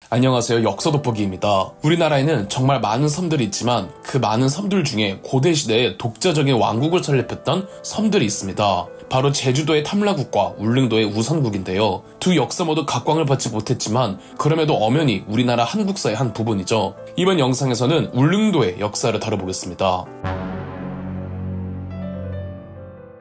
안녕하세요. 역사 돋보기입니다. 우리나라에는 정말 많은 섬들이 있지만 그 많은 섬들 중에 고대 시대에 독자적인 왕국을 설립했던 섬들이 있습니다. 바로 제주도의 탐라국과 울릉도의 우선국인데요. 두 역사 모두 각광을 받지 못했지만 그럼에도 엄연히 우리나라 한국사의 한 부분이죠. 이번 영상에서는 울릉도의 역사를 다뤄보겠습니다.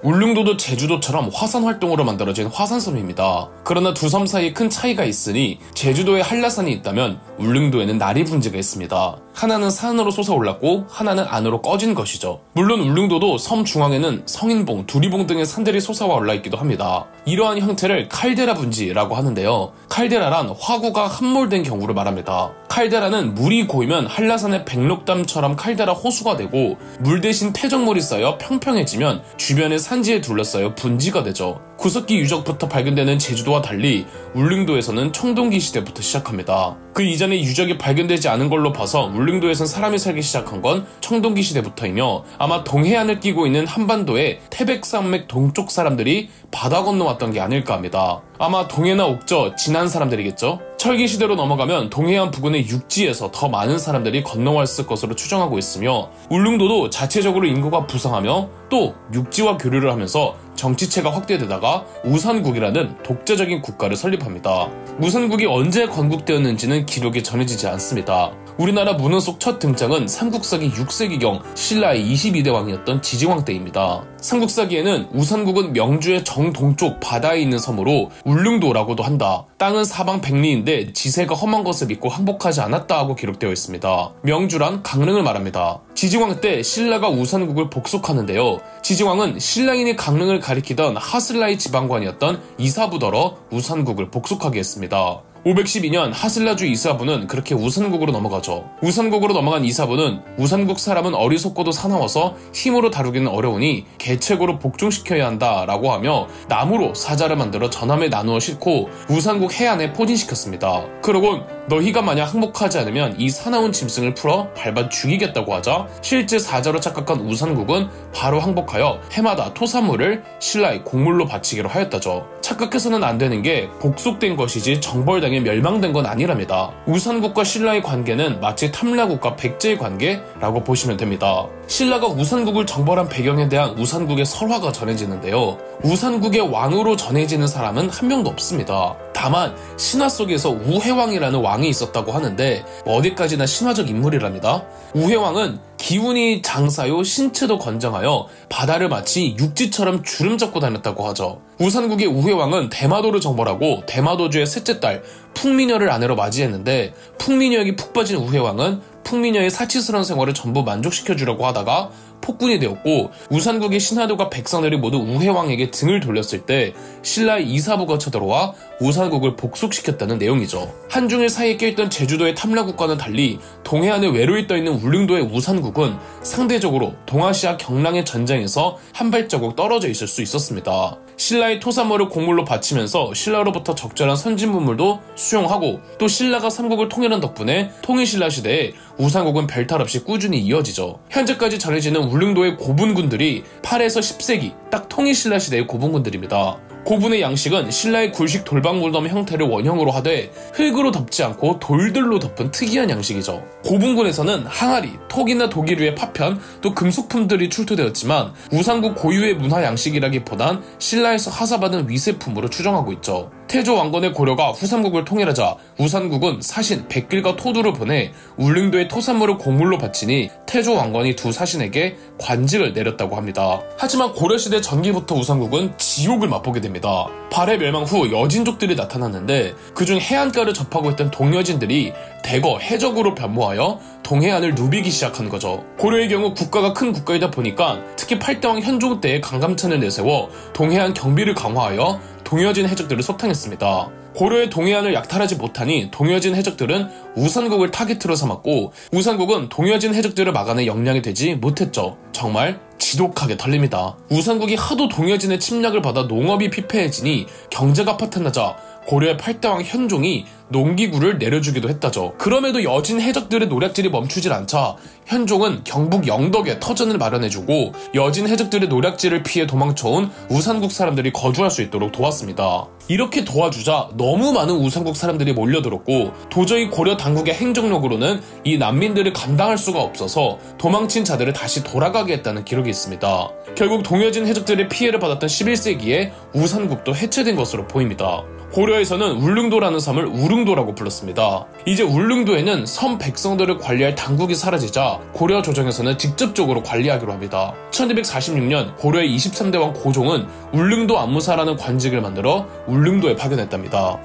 울릉도도 제주도처럼 화산 활동으로 만들어진 화산섬입니다. 그러나 두 섬 사이에 큰 차이가 있으니 제주도에 한라산이 있다면 울릉도에는 나리분지가 있습니다. 하나는 산으로 솟아올랐고 하나는 안으로 꺼진 것이죠. 물론 울릉도도 섬 중앙에는 성인봉, 두리봉 등의 산들이 솟아와 올라있기도 합니다. 이러한 형태를 칼데라 분지라고 하는데요. 칼데라란 화구가 함몰된 경우를 말합니다. 칼데라는 물이 고이면 한라산의 백록담처럼 칼데라 호수가 되고 물 대신 퇴적물이 쌓여 평평해지면 주변의 산지에 둘러싸여 분지가 되죠. 구석기 유적부터 발견되는 제주도와 달리 울릉도에서는 청동기 시대부터 시작합니다. 그 이전에 유적이 발견되지 않은 걸로 봐서 울릉도에선 사람이 살기 시작한 건 청동기 시대부터이며 아마 동해안을 끼고 있는 한반도의 태백산맥 동쪽 사람들이 바다 건너왔던 게 아닐까 합니다. 아마 동해나 옥저, 진안 사람들이겠죠? 철기 시대로 넘어가면 동해안 부근의 육지에서 더 많은 사람들이 건너왔을 것으로 추정하고 있으며 울릉도도 자체적으로 인구가 부상하며 또 육지와 교류를 하면서 정치체가 확대되다가 우산국이라는 독자적인 국가를 설립합니다. 우산국이 언제 건국되었는지는 기록이 전해지지 않습니다. 우리나라 문헌 속 첫 등장은 삼국사기 6세기경 신라의 22대 왕이었던 지징왕 때입니다. 삼국사기에는 우산국은 명주의 정동쪽 바다에 있는 섬으로 울릉도라고도 한다. 땅은 사방 백리인데 지세가 험한 것을 믿고 항복하지 않았다 하고 기록되어 있습니다. 명주란 강릉을 말합니다. 지징왕 때 신라가 우산국을 복속하는데요. 지징왕은 신라인이 강릉을 가리키던 하슬라의 지방관이었던 이사부더러 우산국을 복속하게 했습니다. 512년 하슬라주 이사부는 그렇게 우산국으로 넘어가죠. 우산국으로 넘어간 이사부는 우산국 사람은 어리석고도 사나워서 힘으로 다루기는 어려우니 계책으로 복종시켜야 한다라고 하며 나무로 사자를 만들어 전함에 나누어 싣고 우산국 해안에 포진시켰습니다. 그러곤 너희가 만약 항복하지 않으면 이 사나운 짐승을 풀어 밟아 죽이겠다고 하자 실제 사자로 착각한 우산국은 바로 항복하여 해마다 토산물을 신라의 공물로 바치기로 하였다죠. 착각해서는 안 되는 게 복속된 것이지 정벌당해 멸망된 건 아니랍니다. 우산국과 신라의 관계는 마치 탐라국과 백제의 관계라고 보시면 됩니다. 신라가 우산국을 정벌한 배경에 대한 우산국의 설화가 전해지는데요. 우산국의 왕으로 전해지는 사람은 한 명도 없습니다. 다만 신화 속에서 우해왕이라는 왕이 있었다고 하는데 어디까지나 신화적 인물이랍니다. 우해왕은 기운이 장사요 신체도 건장하여 바다를 마치 육지처럼 주름 잡고 다녔다고 하죠. 우산국의 우해왕은 대마도를 정벌하고 대마도주의 셋째 딸 풍미녀를 아내로 맞이했는데 풍미녀에게 푹 빠진 우해왕은 풍미녀의 사치스러운 생활을 전부 만족시켜주려고 하다가 폭군이 되었고 우산국의 신하들과 백성들이 모두 우해왕에게 등을 돌렸을 때 신라의 이사부가 쳐들어와 우산국을 복속시켰다는 내용이죠. 한중일 사이에 껴있던 제주도의 탐라국과는 달리 동해안에 외로이 떠있는 울릉도의 우산국은 상대적으로 동아시아 경랑의 전쟁에서 한 발자국 떨어져 있을 수 있었습니다. 신라의 토산물을 공물로 바치면서 신라로부터 적절한 선진물도 수용하고 또 신라가 삼국을 통일한 덕분에 통일신라 시대에 우산국은 별탈 없이 꾸준히 이어지죠. 현재까지 전해지는 울릉도의 고분군들이 8에서 10세기 딱 통일신라 시대의 고분군들입니다. 고분의 양식은 신라의 굴식 돌방물덤 형태를 원형으로 하되 흙으로 덮지 않고 돌들로 덮은 특이한 양식이죠. 고분군에서는 항아리, 톡이나 도기류의 파편, 또 금속품들이 출토되었지만 우산국 고유의 문화 양식이라기보단 신라에서 하사받은 위세품으로 추정하고 있죠. 태조 왕건의 고려가 후삼국을 통일하자 우산국은 사신, 백길과 토두를 보내 울릉도의 토산물을 공물로 바치니 태조 왕건이 두 사신에게 관직을 내렸다고 합니다. 하지만 고려시대 전기부터 우산국은 지옥을 맛보게 됩니다. 발해 멸망 후 여진족들이 나타났는데 그중 해안가를 접하고 있던 동여진들이 대거 해적으로 변모하여 동해안을 누비기 시작한 거죠. 고려의 경우 국가가 큰 국가이다 보니까 특히 팔대왕 현종 때에 강감찬을 내세워 동해안 경비를 강화하여 동여진 해적들을 소탕했습니다. 고려의 동해안을 약탈하지 못하니 동여진 해적들은 우산국을 타깃으로 삼았고 우산국은 동여진 해적들을 막아낼 역량이 되지 못했죠. 정말 지독하게 털립니다. 우산국이 하도 동여진의 침략을 받아 농업이 피폐해지니 경제가 파탄나자 고려의 팔대왕 현종이 농기구를 내려주기도 했다죠. 그럼에도 여진 해적들의 노략질이 멈추질 않자 현종은 경북 영덕에 터전을 마련해주고 여진 해적들의 노략질을 피해 도망쳐온 우산국 사람들이 거주할 수 있도록 도왔습니다. 이렇게 도와주자 너무 많은 우산국 사람들이 몰려들었고 도저히 고려 당국의 행정력으로는 이 난민들을 감당할 수가 없어서 도망친 자들을 다시 돌아가게 했다는 기록이 있습니다. 결국 동여진 해적들의 피해를 받았던 11세기에 우산국도 해체된 것으로 보입니다. 고려에서는 울릉도라는 섬을 우릉도라고 불렀습니다. 이제 울릉도에는 섬 백성들을 관리할 당국이 사라지자 고려 조정에서는 직접적으로 관리하기로 합니다. 1246년 고려의 23대 왕 고종은 울릉도 안무사라는 관직을 만들어 울릉도에 파견했답니다.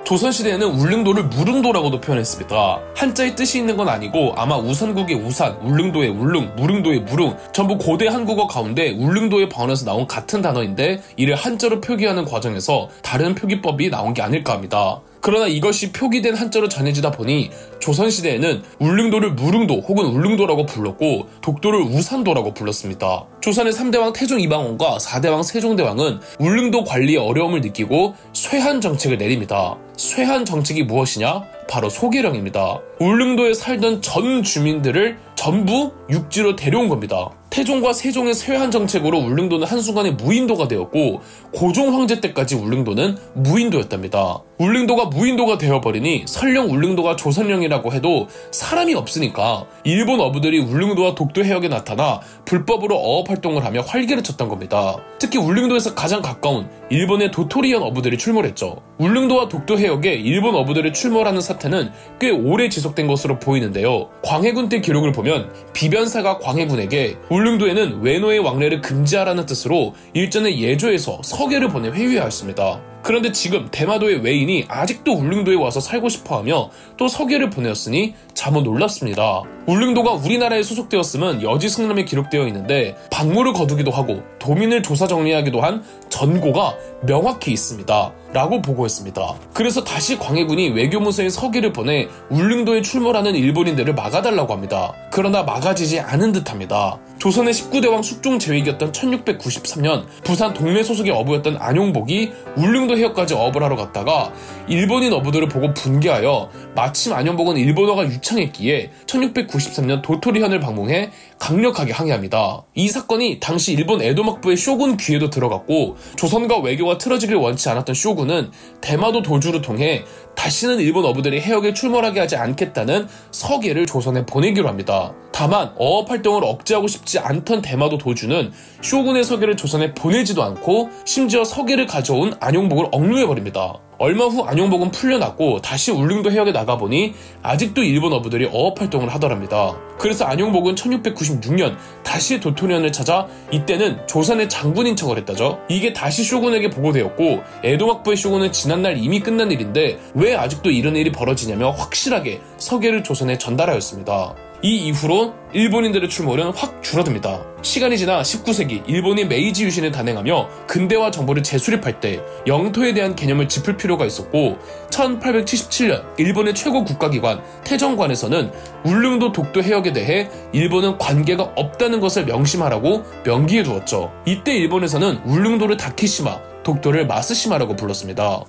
조선시대에는 울릉도를 무릉도라고도 표현했습니다. 한자의 뜻이 있는 건 아니고 아마 우산국의 우산, 울릉도의 울릉, 무릉도의 무릉 전부 고대 한국어 가운데 울릉도의 번에서 나온 같은 단어인데 이를 한자로 표기하는 과정에서 다른 표기법이 나온 게 아닐까 합니다. 그러나 이것이 표기된 한자로 전해지다 보니 조선시대에는 울릉도를 무릉도 혹은 울릉도라고 불렀고 독도를 우산도라고 불렀습니다. 조선의 3대왕 태종 이방원과 4대왕 세종대왕은 울릉도 관리에 어려움을 느끼고 쇠한 정책을 내립니다. 쇠한 정책이 무엇이냐? 바로 소개령입니다. 울릉도에 살던 전 주민들을 전부 육지로 데려온 겁니다. 태종과 세종의 쇠한 정책으로 울릉도는 한순간에 무인도가 되었고 고종 황제 때까지 울릉도는 무인도였답니다. 울릉도가 무인도가 되어버리니 설령 울릉도가 조선령이라고 해도 사람이 없으니까 일본 어부들이 울릉도와 독도 해역에 나타나 불법으로 어업활동을 하며 활개를 쳤던 겁니다. 특히 울릉도에서 가장 가까운 일본의 도토리현 어부들이 출몰했죠. 울릉도와 독도 해역에 일본 어부들이 출몰하는 사태는 꽤 오래 지속된 것으로 보이는데요. 광해군 때 기록을 보면 비변사가 광해군에게 울릉도에는 외노의 왕래를 금지하라는 뜻으로 일전에 예조에서 서계를 보내 회유하였습니다. 그런데 지금 대마도의 외인이 아직도 울릉도에 와서 살고 싶어하며 또 서계를 보내었으니 잠은 놀랐습니다. 울릉도가 우리나라에 소속되었음은 여지승남에 기록되어 있는데 박모를 거두기도 하고 도민을 조사 정리하기도 한 전고가 명확히 있습니다. 라고 보고했습니다. 그래서 다시 광해군이 외교문서인 서계를 보내 울릉도에 출몰하는 일본인들을 막아달라고 합니다. 그러나 막아지지 않은 듯합니다. 조선의 19대왕 숙종 제위기였던 1693년 부산 동래 소속의 어부였던 안용복이 울릉도 해역까지 어업을 하러 갔다가 일본인 어부들을 보고 분개하여 마침 안용복은 일본어가 유창했기에 1693년 도토리현을 방문해 강력하게 항의합니다. 이 사건이 당시 일본 에도 막부의 쇼군 귀에도 들어갔고 조선과 외교가 틀어지길 원치 않았던 쇼군은 대마도 도주를 통해 다시는 일본 어부들이 해역에 출몰하게 하지 않겠다는 서계를 조선에 보내기로 합니다. 다만 어업활동을 억제하고 싶지 않던 대마도 도주는 쇼군의 서계를 조선에 보내지도 않고 심지어 서계를 가져온 안용복을 억류해버립니다. 얼마 후 안용복은 풀려났고 다시 울릉도 해역에 나가보니 아직도 일본 어부들이 어업활동을 하더랍니다. 그래서 안용복은 1696년 다시 도토리현을 찾아 이때는 조선의 장군인 척을 했다죠. 이게 다시 쇼군에게 보고되었고 에도막부의 쇼군은 지난날 이미 끝난 일인데 왜 아직도 이런 일이 벌어지냐며 확실하게 서계를 조선에 전달하였습니다. 이 이후로 일본인들의 출몰은 확 줄어듭니다. 시간이 지나 19세기 일본이 메이지 유신을 단행하며 근대화 정보를 재수립할 때 영토에 대한 개념을 짚을 필요가 있었고 1877년 일본의 최고 국가기관 태정관에서는 울릉도 독도 해역에 대해 일본은 관계가 없다는 것을 명심하라고 명기해 두었죠. 이때 일본에서는 울릉도를 다케시마, 독도를 마스시마라고 불렀습니다.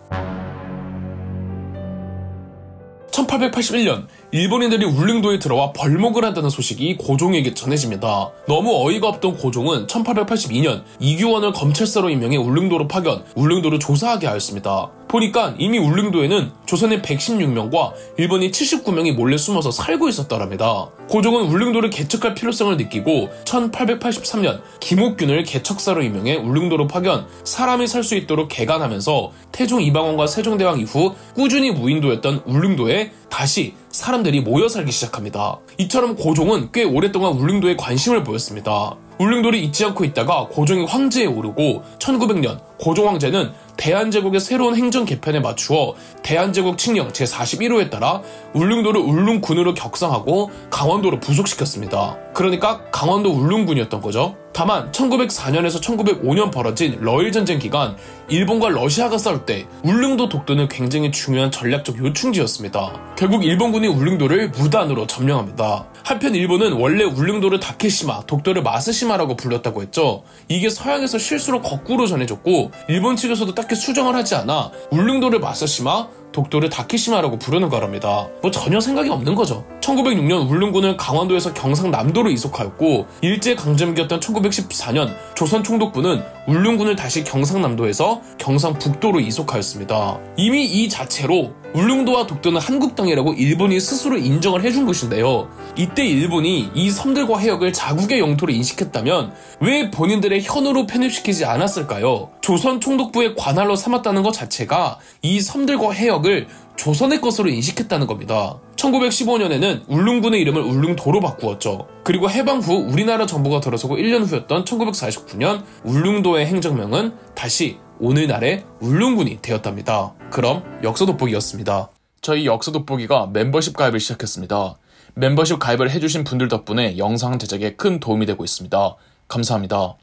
1881년 일본인들이 울릉도에 들어와 벌목을 한다는 소식이 고종에게 전해집니다. 너무 어이가 없던 고종은 1882년 이규원을 검찰사로 임명해 울릉도로 파견, 울릉도를 조사하게 하였습니다. 보니까 이미 울릉도에는 조선의 116명과 일본이 79명이 몰래 숨어서 살고 있었더랍니다. 고종은 울릉도를 개척할 필요성을 느끼고 1883년 김옥균을 개척사로 임명해 울릉도로 파견, 사람이 살 수 있도록 개간하면서 태종 이방원과 세종대왕 이후 꾸준히 무인도였던 울릉도에 다시 사람들이 모여 살기 시작합니다. 이처럼 고종은 꽤 오랫동안 울릉도에 관심을 보였습니다. 울릉도를 잊지 않고 있다가 고종이 황제에 오르고 1900년 고종 황제는 대한제국의 새로운 행정 개편에 맞추어 대한제국 칙령 제41호에 따라 울릉도를 울릉군으로 격상하고 강원도로 부속시켰습니다. 그러니까 강원도 울릉군이었던 거죠. 다만 1904년에서 1905년 벌어진 러일 전쟁 기간 일본과 러시아가 싸울 때 울릉도 독도는 굉장히 중요한 전략적 요충지였습니다. 결국 일본군이 울릉도를 무단으로 점령합니다. 한편 일본은 원래 울릉도를 다케시마, 독도를 마스시마라고 불렀다고 했죠. 이게 서양에서 실수로 거꾸로 전해졌고 일본 측에서도 딱히 수정을 하지 않아 울릉도를 마스시마, 독도를 다케시마라고 부르는 거랍니다. 뭐 전혀 생각이 없는 거죠. 1906년 울릉군은 강원도에서 경상남도로 이속하였고 일제강점기였던 1914년 조선총독부는 울릉군을 다시 경상남도에서 경상북도로 이속하였습니다. 이미 이 자체로 울릉도와 독도는 한국 땅이라고 일본이 스스로 인정을 해준 것인데요. 이때 일본이 이 섬들과 해역을 자국의 영토로 인식했다면 왜 본인들의 현으로 편입시키지 않았을까요? 조선 총독부의 관할로 삼았다는 것 자체가 이 섬들과 해역을 조선의 것으로 인식했다는 겁니다. 1915년에는 울릉군의 이름을 울릉도로 바꾸었죠. 그리고 해방 후 우리나라 정부가 들어서고 1년 후였던 1949년 울릉도의 행정명은 다시 오늘날의 울릉군이 되었답니다. 그럼 역사 돋보기였습니다. 저희 역사 돋보기가 멤버십 가입을 시작했습니다. 멤버십 가입을 해주신 분들 덕분에 영상 제작에 큰 도움이 되고 있습니다. 감사합니다.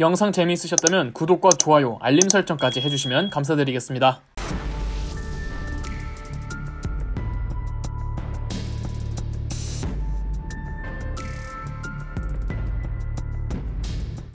영상 재미있으셨다면 구독과 좋아요, 알림 설정까지 해주시면 감사드리겠습니다.